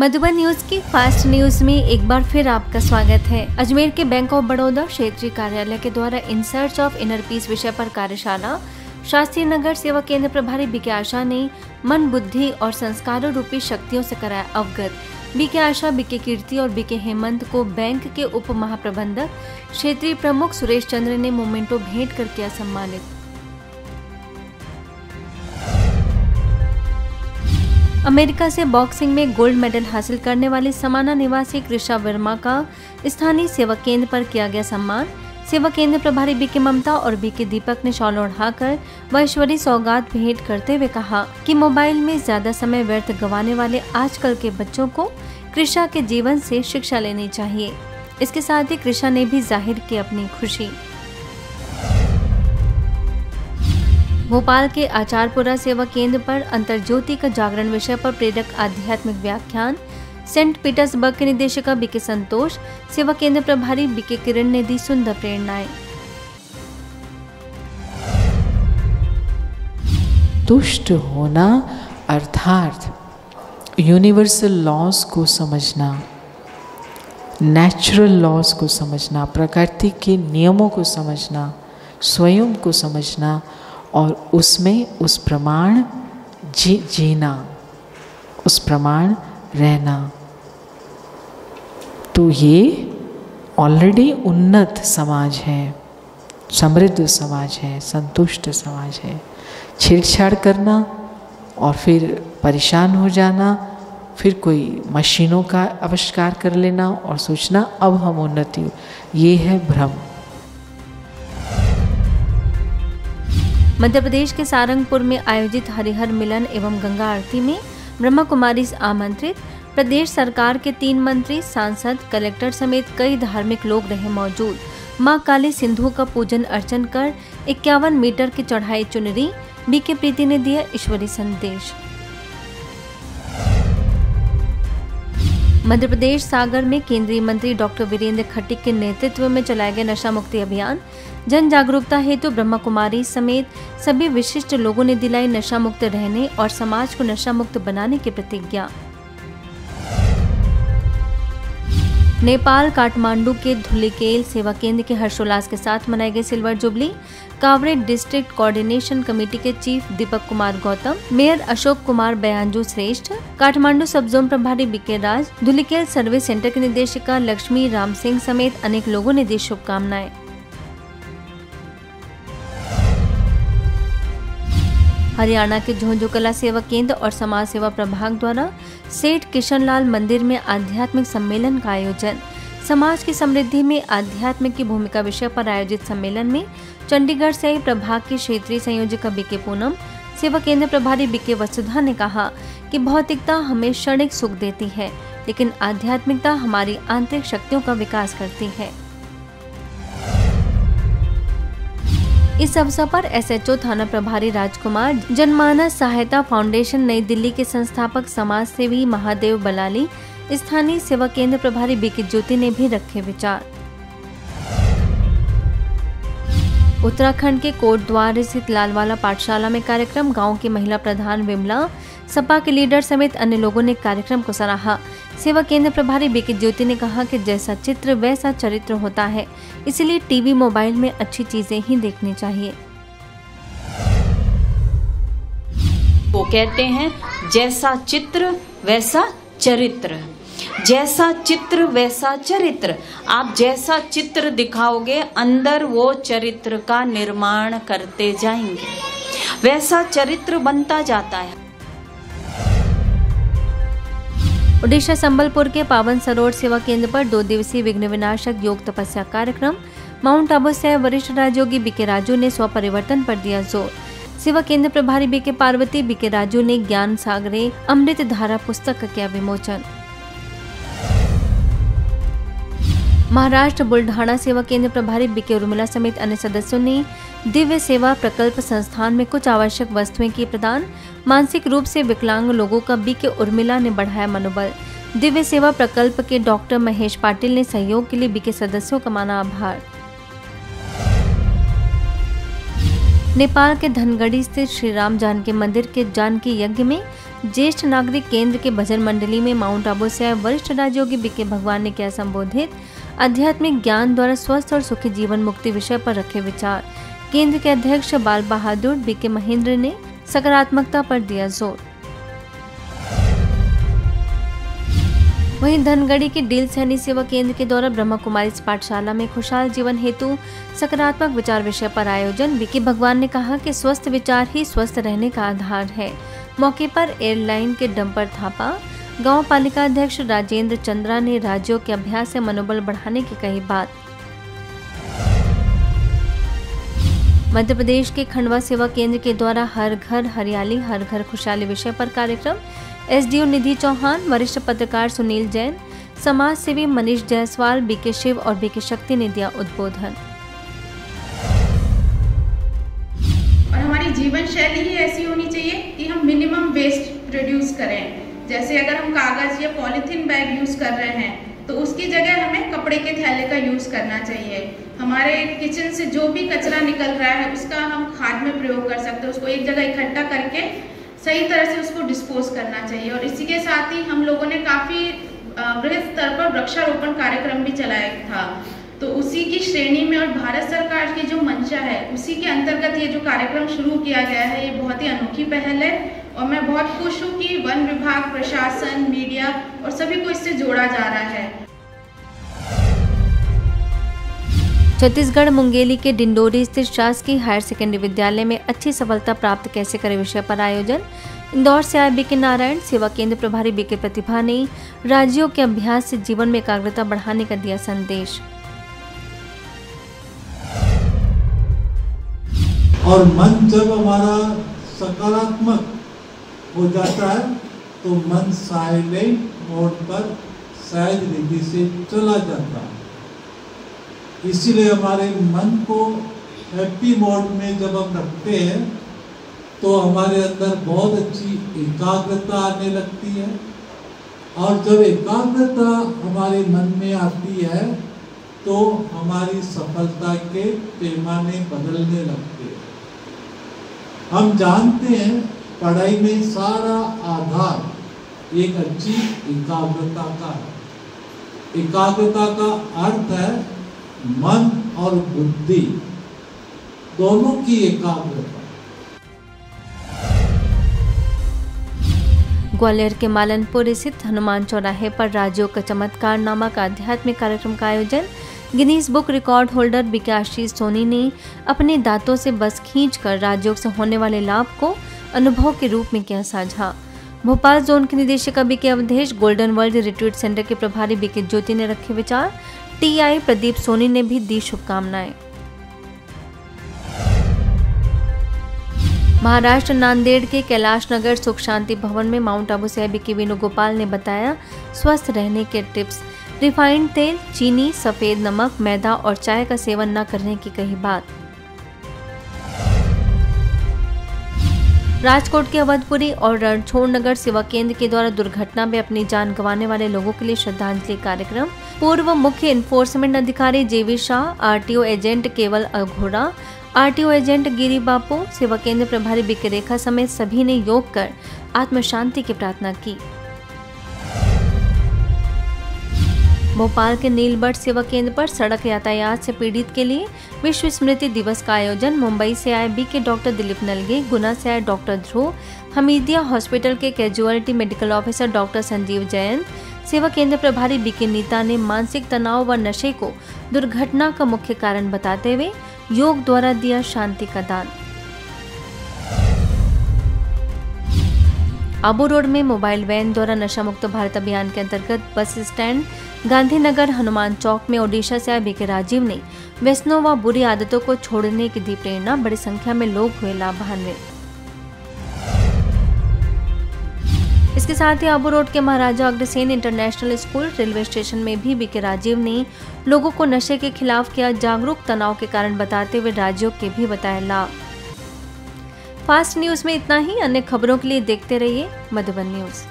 Madhuban news की fast news में एक बार फिर आपका स्वागत है। अजमेर के बैंक ऑफ बड़ौदा क्षेत्रीय कार्यालय के द्वारा in search of inner peace विषय पर कार्यशाला शास्त्री नगर सेवा केंद्र प्रभारी बीके आशा ने मन, बुद्धि और संस्कारों रूपी शक्तियों से कराया अवगत। बीके आशा, बीके कीर्ति और बीके हेमंत को बैंक के उप महाप्रबंधक क्षेत्रीय प्रमुख सुरेश चंद्र ने मोमेंटो भेंट कर किया सम्मानित। अमेरिका से बॉक्सिंग में गोल्ड मेडल हासिल करने वाली समाना निवासी कृषा वर्मा का स्थानीय सेवा केंद्र पर किया गया सम्मान। सेवा केंद्र प्रभारी बीके ममता और बीके दीपक ने शॉल ओढ़ाकर व ईश्वरीय सौगात भेंट करते हुए कहा कि मोबाइल में ज्यादा समय व्यर्थ गंवाने वाले आजकल के बच्चों को कृषा के जीवन से शिक्षा लेनी चाहिए। इसके साथ ही कृषा ने भी जाहिर की अपनी खुशी। भोपाल के आचारपुरा सेवा केंद्र पर अंतर्ज्योति का जागरण विषय पर प्रेरक आध्यात्मिक व्याख्यान सेंट पीटर्सबर्ग के निदेशिका बीके संतोष, सेवा केंद्र प्रभारी बीके किरण ने दी सुंदर प्रेरणाएं। तुष्ट होना अर्थात यूनिवर्सल लॉज को समझना, नेचुरल लॉज को समझना, प्रकृति के नियमों को समझना, स्वयं को समझना और उसमें उस प्रमाण जीना, उस प्रमाण रहना। तो ये ऑलरेडी उन्नत समाज है, समृद्ध समाज है, संतुष्ट समाज है। छेड़छाड़ करना और फिर परेशान हो जाना, फिर कोई मशीनों का आविष्कार कर लेना और सोचना अब हम उन्नति, ये है भ्रम। मध्य प्रदेश के सारंगपुर में आयोजित हरिहर मिलन एवं गंगा आरती में ब्रह्मा कुमारी आमंत्रित। प्रदेश सरकार के 3 मंत्री, सांसद, कलेक्टर समेत कई धार्मिक लोग रहे मौजूद। मां काली सिंधु का पूजन अर्चन कर 51 मीटर की चढ़ाई चुनरी। बीके प्रीति ने दिया ईश्वरी संदेश। मध्य प्रदेश सागर में केंद्रीय मंत्री डॉक्टर वीरेंद्र खट्टिक के नेतृत्व में चलाए गए नशा मुक्ति अभियान जन जागरूकता हेतु ब्रह्मा कुमारी समेत सभी विशिष्ट लोगों ने दिलाई नशा मुक्त रहने और समाज को नशा मुक्त बनाने की प्रतिज्ञा। नेपाल काठमांडू के धुलिकेल सेवा केंद्र के हर्षोल्लास के साथ मनाई गई silver jubilee. Kaware district coordination committee के चीफ दीपक कुमार गौतम, मेयर अशोक कुमार बयानजू श्रेष्ठ, काठमांडू सब जोन प्रभारी बीके राज, धुलिकेल सर्विस सेंटर की निदेशिका लक्ष्मी राम सिंह समेत अनेक लोगों ने दी शुभकामनाएं। हरियाणा के झुंझुनू कला सेवा केंद्र और समाज सेवा प्रभाग द्वारा सेठ किशनलाल मंदिर में आध्यात्मिक सम्मेलन का आयोजन। समाज की समृद्धि में आध्यात्म की भूमिका विषय पर आयोजित सम्मेलन में चंडीगढ़ से आई प्रभाग की क्षेत्रीय संयोजिका बीके पूनम, सेवा केंद्र प्रभारी बीके वसुधा ने कहा कि भौतिकता हमें क्षणिक सुख देती है, लेकिन आध्यात्मिकता हमारी आंतरिक शक्तियों का विकास करती है। इस अवसर पर एसएचओ थाना प्रभारी राजकुमार, जनमानस सहायता फाउंडेशन नई दिल्ली के संस्थापक समाज सेवी महादेव बलाली, स्थानीय सेवा केंद्र प्रभारी बीके ज्योति ने भी रखे विचार। उत्तराखंड के कोटद्वार स्थित लालवाला पाठशाला में कार्यक्रम। गांव की महिला प्रधान विमला, सपा के लीडर समेत अन्य लोगों ने कार्यक्रम को सराहा। सेवा केंद्र प्रभारी बीके ज्योति ने कहा कि जैसा चित्र वैसा चरित्र होता है, इसलिए टीवी, मोबाइल में अच्छी चीजें ही देखनी चाहिए। वो कहते हैं जैसा चित्र वैसा चरित्र, जैसा चित्र वैसा चरित्र। आप जैसा चित्र दिखाओगे, अंदर वो चरित्र का निर्माण करते जाएंगे, वैसा चरित्र बनता जाता है। ओडिशा संबलपुर के पावन सरोवर सेवा केंद्र पर 2 दिवसीय विघ्न विनाशक योग तपस्या कार्यक्रम। माउंट आबू से वरिष्ठ राजयोगी बीके राजू ने स्वपरिवर्तन पर दिया जोर। सेवा केंद्र प्रभारी बीके पार्वती, बीके राजू ने ज्ञान सागरे अमृत धारा पुस्तक का किया विमोचन। महाराष्ट्र बुल्ढाना सेवा केंद्र प्रभारी बीके उर्मिला समेत अन्य सदस्यों ने दिव्य सेवा प्रकल्प संस्थान में कुछ आवश्यक वस्तुएं की प्रदान। मानसिक रूप से विकलांग लोगों का बीके उर्मिला ने बढ़ाया मनोबल। दिव्य सेवा प्रकल्प के डॉक्टर महेश पाटिल ने सहयोग के लिए बीके सदस्यों का माना आभार। नेपाल के धनगढ़ी स्थित श्री राम जानकी मंदिर के जानकी यज्ञ में ज्येष्ठ नागरिक केंद्र के भजन मंडली में माउंट आबू से आए वरिष्ठ राजयोगी बीके भगवान ने किया संबोधित। आध्यात्मिक ज्ञान द्वारा स्वस्थ और सुखी जीवन मुक्ति विषय पर रखे विचार। केंद्र के अध्यक्ष बाल बहादुर बीके महेंद्र ने सकारात्मकता पर दिया जोर। वहीं धनगढ़ी के डील सैनी सेवा केंद्र के द्वारा ब्रह्मा कुमारी पाठशाला में खुशहाल जीवन हेतु सकारात्मक विचार विषय पर आयोजन। बीके भगवान ने कहा कि स्वस्थ विचार ही स्वस्थ रहने का आधार है। मौके पर एयरलाइन के डंपर थापा। गांव पालिका अध्यक्ष राजेंद्र चंद्रा ने राज्यों के अभ्यास से मनोबल बढ़ाने की कही बात। मध्य प्रदेश के खंडवा सेवा केंद्र के द्वारा हर घर हरियाली हर घर खुशहाली विषय पर कार्यक्रम। एसडीओ निधि चौहान, वरिष्ठ पत्रकार सुनील जैन, समाज सेवी मनीष जायसवाल, बीके शिव और बीके शक्ति ने दिया उद्बोधन। और हमारी जीवन शैली ही ऐसी होनी चाहिए कि हम मिनिमम वेस्ट प्रोड्यूस करें। जैसे अगर हम कागज या पॉलीथीन बैग यूज कर रहे हैं तो उसकी जगह हमें कपड़े के थैले का यूज करना चाहिए। हमारे किचन से जो भी कचरा निकल रहा है उसका हम खाद में प्रयोग कर सकते हैं। उसको एक जगह इकट्ठा करके सही तरह से उसको डिस्पोज करना चाहिए। और इसी के साथ ही हम लोगों ने काफ़ी बृहद स्तर पर वृक्षारोपण कार्यक्रम भी चलाया था। तो उसी की श्रेणी में और भारत सरकार की जो मंशा है उसी के अंतर्गत ये जो कार्यक्रम शुरू किया गया है, ये बहुत ही अनोखी पहल है। और मैं बहुत खुश हूँ कि वन विभाग, प्रशासन, मीडिया और सभी को इससे जोड़ा जा रहा है। छत्तीसगढ़ मुंगेली के डिंडोरी स्थित शासकीय हायर सेकेंडरी विद्यालय में अच्छी सफलता प्राप्त कैसे करें विषय पर आयोजन। इंदौर से आए बीके नारायण, सेवा केंद्र प्रभारी बीके प्रतिभा ने राज्यों के अभ्यास से जीवन में एकाग्रता बढ़ाने का दिया संदेश। और मन जब हमारा सकारात्मक हो जाता है तो मन साइलेंट मोड पर सहज रीति से चला जाता है। इसीलिए हमारे मन को हैप्पी मोड में जब हम रखते हैं तो हमारे अंदर बहुत अच्छी एकाग्रता आने लगती है। और जब एकाग्रता हमारे मन में आती है तो हमारी सफलता के पैमाने बदलने लगते हैं। हम जानते हैं पढ़ाई में सारा आधार एक अच्छी एकाग्रता का है। एकाग्रता का अर्थ है मन और बुद्धि दोनों की एकाग्रता। ग्वालियर के मालनपुर स्थित हनुमान चौराहे पर राज्यों का चमत्कार नामक आध्यात्मिक कार्यक्रम का आयोजन। Guinness book record holder BK Ashish Soni ने अपने दांतों से बस खींचकर राजयोग से होने वाले लाभ को अनुभव के रूप में किया साझा। भोपाल जोन के निदेशक BK Awadhesh, golden world retreat centre के प्रभारी बीके ज्योति ने रखे विचार। टीआई प्रदीप सोनी ने भी दी शुभकामनाएं। महाराष्ट्र नांदेड़ के कैलाश नगर सुख शांति भवन में माउंट आबू से बीके वेणुगोपाल ने बताया स्वस्थ रहने के टिप्स। रिफाइंड तेल, चीनी, सफेद नमक, मैदा और चाय का सेवन न करने की कही बात। राजकोट के अवधपुरी और रणछोड़ नगर सेवा केंद्र के द्वारा दुर्घटना में अपनी जान गंवाने वाले लोगों के लिए श्रद्धांजलि कार्यक्रम। पूर्व मुख्य इन्फोर्समेंट अधिकारी जेवी शाह, आरटीओ एजेंट केवल अघोरा, आरटीओ एजेंट गिरी बापू, सेवा केंद्र प्रभारी बीके रेखा समेत सभी ने योग कर आत्म शांति की प्रार्थना की। भोपाल के नीलबर्ड सेवा केंद्र पर सड़क यातायात से पीड़ित के लिए विश्व स्मृति दिवस का आयोजन। मुंबई से आए बीके डॉक्टर दिलीप नलगे, गुना से आए डॉक्टर ध्रुव, हमीदिया हॉस्पिटल के casualty medical officer doctor Sanjeev Jain, सेवा केंद्र प्रभारी बीके नीता ने मानसिक तनाव व नशे को दुर्घटना का मुख्य कारण बताते हुए योग द्वारा दिया शांति का दान। आबू रोड में मोबाइल वैन द्वारा नशा मुक्त भारत अभियान के अंतर्गत बस स्टैंड गांधीनगर हनुमान चौक में ओडिशा से आए बीके राजीव ने व्यसनों व बुरी आदतों को छोड़ने की दी प्रेरणा। बड़ी संख्या में लोग हुए लाभान्वित। इसके साथ ही आबू रोड के Maharaja Agrasen international school railway station में भी बीके राजीव ने लोगों को नशे के खिलाफ किया जागरूक, तनाव के कारण बताते हुए राज्यों के भी बताया लाभ। फास्ट न्यूज में इतना ही। अन्य खबरों के लिए देखते रहिए मधुबन न्यूज।